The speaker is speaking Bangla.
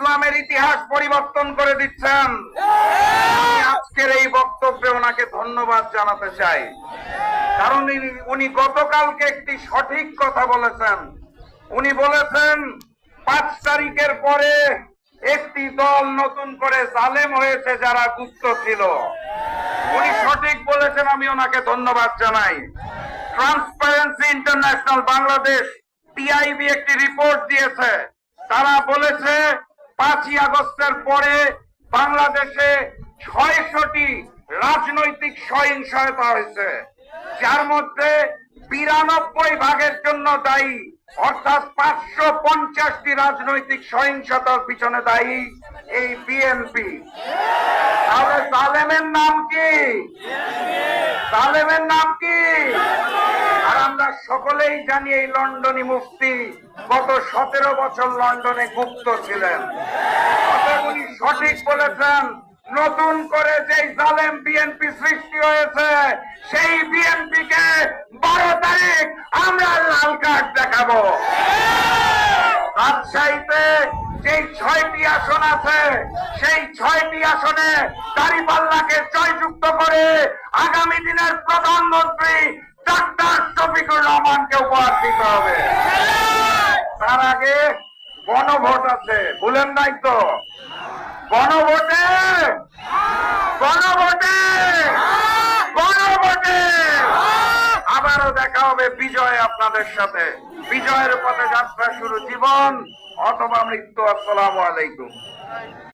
ইসলামের ইতিহাস পরিবর্তন করে দিচ্ছেন। আমি আজকের এই বক্তব্যে ওনাকে ধন্যবাদ জানাতে চাই, কারণ উনি গতকালকে একটি সঠিক কথা বলেছেন। উনি বলেছেন 5 তারিখের পরে একটি দল নতুন করে জালেম হয়েছে যারা গুপ্ত ছিল। উনি সঠিক বলেছেন, আমি ওনাকে ধন্যবাদ জানাই। ট্রান্সপারেন্সি ইন্টারন্যাশনাল বাংলাদেশ টিআইবি একটি রিপোর্ট দিয়েছে। তারা বলেছে 5ই আগস্টের পরে বাংলাদেশে 600টি রাজনৈতিক সহিংসতা হয়েছে, যার মধ্যে 92% জন্য দায়ী, অর্থাৎ 550টি রাজনৈতিক সহিংসতার পিছনে দায়ী এই বিএনপি। তাহলে জালেমের নাম কি? জালেমের নাম কি? আর আমরা সকলেই জানি এই লন্ডনী মুফতি গত 17 বছর লন্ডনে গুপ্ত ছিলেন। উনি সঠিক বলেছেন, নতুন করে যেই জালেম বিএনপি সৃষ্টি হয়েছে সেই বিএনপি কে 12 তারিখ আমরা লাল কার্ড দেখাবো। রাজশাহীতে যেই 6টি আসন আছে সেই 6টি আসনে দাঁড়িপাল্লাকে জয়যুক্ত করে আগামী দিনের প্রধানমন্ত্রী ডাক্তার শফিকুর রহমানকে উপহার দিতে হবে। তার আগে গণভোট আছে, ভুলেন নাই তো? গণভোটে গণভোটে গণভোটে আবারও দেখা হবে বিজয় আপনাদের সাথে। বিজয়ের পথে যাত্রা শুরু, জীবন অথবা মৃত্যু। আসসালামু আলাইকুম।